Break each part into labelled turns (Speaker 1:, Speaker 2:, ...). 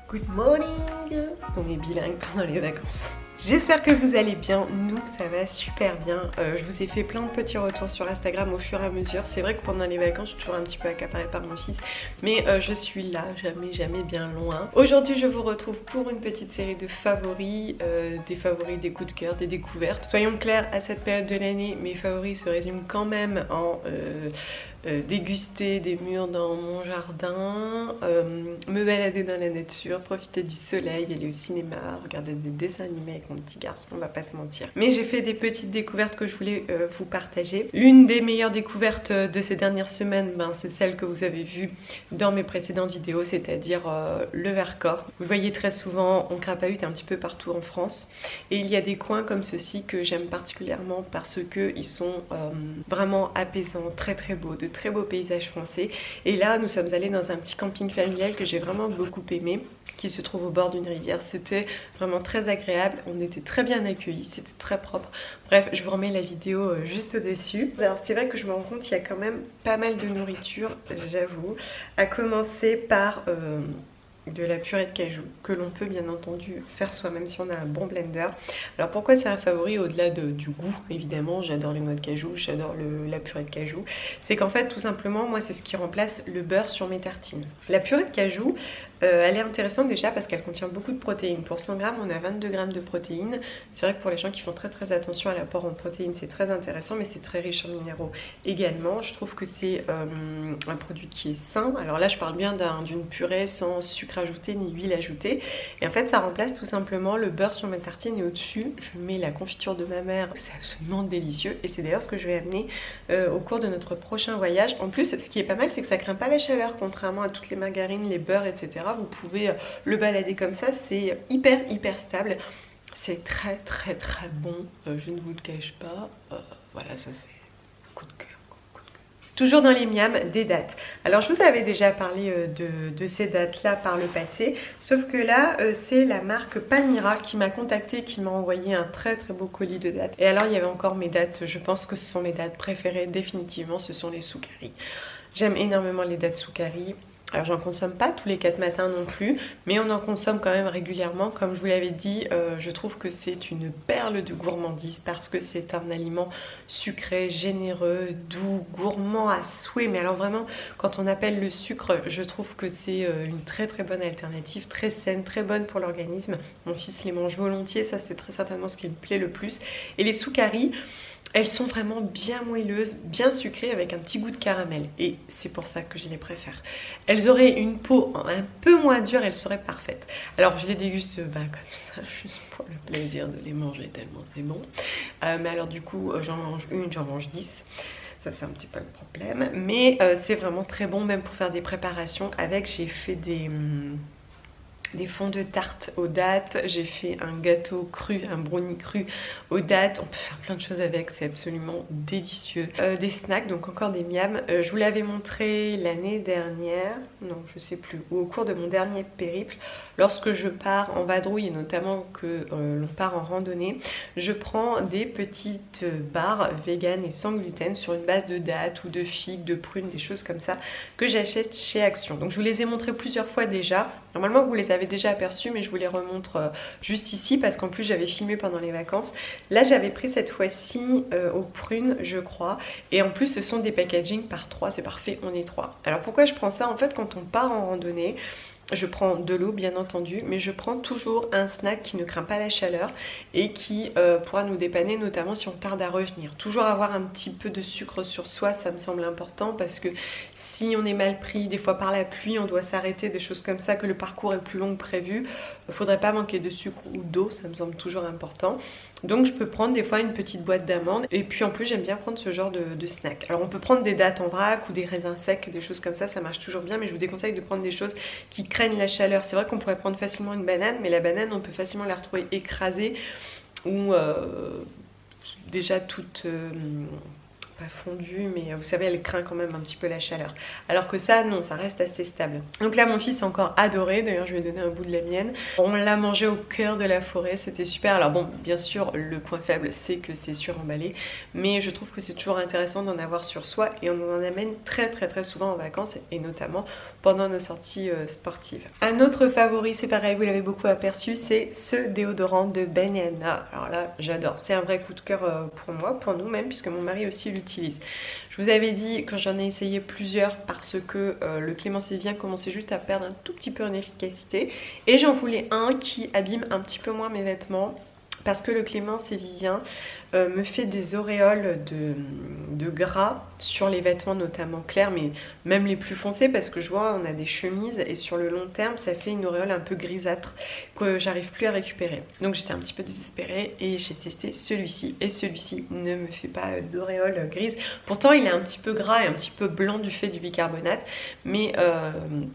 Speaker 1: Good morning! On est bilingue pendant les vacances. J'espère que vous allez bien, nous ça va super bien. Je vous ai fait plein de petits retours sur Instagram au fur et à mesure. C'est vrai que pendant les vacances je suis toujours un petit peu accaparée par mon fils, mais je suis là, jamais bien loin. Aujourd'hui je vous retrouve pour une petite série de favoris, des coups de cœur, des découvertes. Soyons clairs, à cette période de l'année, mes favoris se résument quand même en déguster des mûres dans mon jardin, me balader dans la nature, profiter du soleil, aller au cinéma, regarder des dessins animés avec mon petit garçon, on va pas se mentir. Mais j'ai fait des petites découvertes que je voulais vous partager. L'une des meilleures découvertes de ces dernières semaines, c'est celle que vous avez vue dans mes précédentes vidéos, c'est-à-dire le Vercors. Vous le voyez très souvent, on crapahute un petit peu partout en France. Et il y a des coins comme ceci que j'aime particulièrement parce qu'ils sont vraiment apaisants, très beaux, de très beaux paysages français. Et là, nous sommes allés dans un petit camping familial que j'ai vraiment beaucoup aimé, qui se trouve au bord d'une rivière. C'était vraiment très agréable, on était très bien accueillis, c'était très propre. Bref, je vous remets la vidéo juste au-dessus. Alors c'est vrai que je me rends compte qu'il y a quand même pas mal de nourriture, j'avoue. À commencer par de la purée de cajou, que l'on peut bien entendu faire soi-même si on a un bon blender. Alors pourquoi c'est un favori au-delà du goût, évidemment, j'adore les noix de cajou, j'adore la purée de cajou. C'est qu'en fait, tout simplement, moi c'est ce qui remplace le beurre sur mes tartines. La purée de cajou, elle est intéressante déjà parce qu'elle contient beaucoup de protéines. Pour 100 grammes, on a 22 grammes de protéines. C'est vrai que pour les gens qui font très attention à l'apport en protéines, c'est très intéressant, mais c'est très riche en minéraux également. Je trouve que c'est un produit qui est sain. Alors là, je parle bien d'une purée sans sucre ajouté ni huile ajoutée. Et en fait, ça remplace tout simplement le beurre sur mes tartines et au-dessus, je mets la confiture de ma mère. C'est absolument délicieux et c'est d'ailleurs ce que je vais amener au cours de notre prochain voyage. En plus, ce qui est pas mal, c'est que ça craint pas la chaleur, contrairement à toutes les margarines, les beurres, etc. Vous pouvez le balader comme ça, c'est hyper stable. C'est très bon, je ne vous le cache pas. Voilà, ça c'est coup de cœur. Toujours dans les miams, des dattes. Alors je vous avais déjà parlé de ces dates là par le passé, sauf que là c'est la marque Palmyra qui m'a contacté, qui m'a envoyé un très beau colis de dattes. Et alors il y avait encore mes dattes, je pense que ce sont mes dattes préférées définitivement, ce sont les Soukari. J'aime énormément les dattes Soukari. Alors j'en consomme pas tous les 4 matins non plus, mais on en consomme quand même régulièrement. Comme je vous l'avais dit, je trouve que c'est une perle de gourmandise parce que c'est un aliment sucré, généreux, doux, gourmand à souhait. Mais alors vraiment, quand on appelle le sucre, je trouve que c'est une très bonne alternative, très saine, très bonne pour l'organisme. Mon fils les mange volontiers, ça c'est très certainement ce qui me plaît le plus. Et les Soukari, elles sont vraiment bien moelleuses, bien sucrées avec un petit goût de caramel et c'est pour ça que je les préfère. Elles auraient une peau un peu moins dure, elles seraient parfaites. Alors je les déguste comme ça, juste pour le plaisir de les manger tellement c'est bon. Mais alors du coup j'en mange une, j'en mange 10. Ça c'est un petit peu le problème. Mais c'est vraiment très bon même pour faire des préparations avec. J'ai fait des fonds de tarte aux dattes, j'ai fait un gâteau cru, un brownie cru aux dattes, on peut faire plein de choses avec, c'est absolument délicieux. Des snacks, donc encore des miams, je vous l'avais montré l'année dernière, non je sais plus, ou au cours de mon dernier périple, lorsque je pars en vadrouille et notamment que l'on part en randonnée, je prends des petites barres véganes et sans gluten sur une base de dattes ou de figues, de prunes, des choses comme ça que j'achète chez Action. Donc je vous les ai montrées plusieurs fois déjà. Normalement vous les avez déjà aperçus mais je vous les remontre juste ici parce qu'en plus j'avais filmé pendant les vacances. Là j'avais pris cette fois-ci aux prunes je crois et en plus ce sont des packaging par 3, c'est parfait, on est 3. Alors pourquoi je prends ça? En fait quand on part en randonnée, je prends de l'eau bien entendu, mais je prends toujours un snack qui ne craint pas la chaleur et qui pourra nous dépanner notamment si on tarde à revenir. Toujours avoir un petit peu de sucre sur soi, ça me semble important parce que si on est mal pris, des fois par la pluie, on doit s'arrêter, des choses comme ça, que le parcours est plus long que prévu, il ne faudrait pas manquer de sucre ou d'eau, ça me semble toujours important. Donc je peux prendre des fois une petite boîte d'amandes et puis en plus j'aime bien prendre ce genre de snack. Alors on peut prendre des dattes en vrac ou des raisins secs, des choses comme ça marche toujours bien, mais je vous déconseille de prendre des choses qui craignent la chaleur. C'est vrai qu'on pourrait prendre facilement une banane, mais la banane on peut facilement la retrouver écrasée ou déjà toute pas fondue, mais vous savez, elle craint quand même un petit peu la chaleur. Alors que ça, non, ça reste assez stable. Donc là, mon fils a encore adoré. D'ailleurs, je lui ai donné un bout de la mienne. On l'a mangé au cœur de la forêt, c'était super. Alors bon, bien sûr, le point faible, c'est que c'est suremballé, mais je trouve que c'est toujours intéressant d'en avoir sur soi et on en amène très souvent en vacances et notamment pendant nos sorties sportives. Un autre favori, c'est pareil, vous l'avez beaucoup aperçu, c'est ce déodorant de Banana. Alors là, j'adore. C'est un vrai coup de cœur pour moi, pour nous même, puisque mon mari aussi l'utilise. Je vous avais dit quand j'en ai essayé plusieurs parce que le Clémence Vivien commençait juste à perdre un tout petit peu en efficacité et j'en voulais un qui abîme un petit peu moins mes vêtements parce que le Clémence Vivien me fait des auréoles de gras sur les vêtements notamment clairs, mais même les plus foncés, parce que je vois on a des chemises et sur le long terme ça fait une auréole un peu grisâtre que j'arrive plus à récupérer. Donc j'étais un petit peu désespérée et j'ai testé celui-ci et celui-ci ne me fait pas d'auréole grise. Pourtant il est un petit peu gras et un petit peu blanc du fait du bicarbonate, mais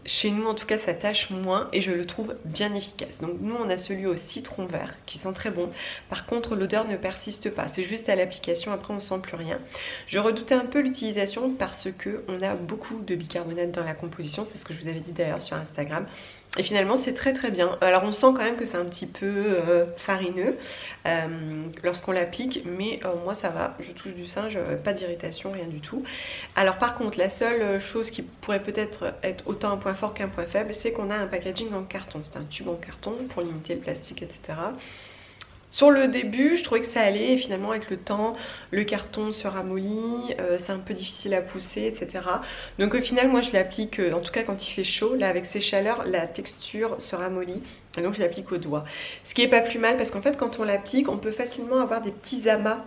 Speaker 1: chez nous en tout cas ça tâche moins et je le trouve bien efficace. Donc nous on a celui au citron vert qui sent très bon. Par contre l'odeur ne persiste pas, c'est juste à l'application, après on sent plus rien. Je redoutais un peu l'utilisation parce que on a beaucoup de bicarbonate dans la composition, c'est ce que je vous avais dit d'ailleurs sur Instagram. Et finalement c'est très bien. Alors on sent quand même que c'est un petit peu farineux lorsqu'on l'applique, mais moi ça va, je touche du singe, pas d'irritation, rien du tout. Alors par contre la seule chose qui pourrait peut-être être autant un point fort qu'un point faible, c'est qu'on a un packaging en carton. C'est un tube en carton pour limiter le plastique, etc. Sur le début, je trouvais que ça allait et finalement avec le temps, le carton se ramollit, c'est un peu difficile à pousser, etc. Donc au final, moi je l'applique, en tout cas quand il fait chaud, là avec ces chaleurs, la texture se ramollit. Et donc je l'applique au doigt. Ce qui est pas plus mal parce qu'en fait quand on l'applique, on peut facilement avoir des petits amas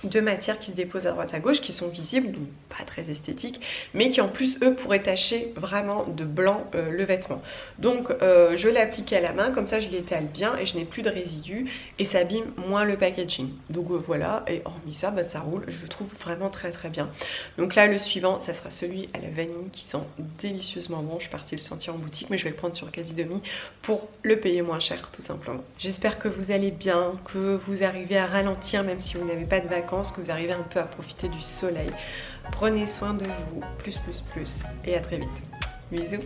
Speaker 1: de matières qui se déposent à droite à gauche, qui sont visibles, donc pas très esthétiques, mais qui en plus eux pourraient tacher vraiment de blanc le vêtement. Donc je l'applique à la main, comme ça je l'étale bien et je n'ai plus de résidus et ça abîme moins le packaging. Donc voilà, et hormis ça, bah, ça roule, je le trouve vraiment très bien. Donc là le suivant, ça sera celui à la vanille qui sent délicieusement bon. Je suis partie le sentir en boutique, mais je vais le prendre sur Casidomi pour le payer moins cher tout simplement. J'espère que vous allez bien, que vous arrivez à ralentir même si vous n'avez pas de vacances, que vous arrivez un peu à profiter du soleil. Prenez soin de vous, plus et à très vite. Bisous.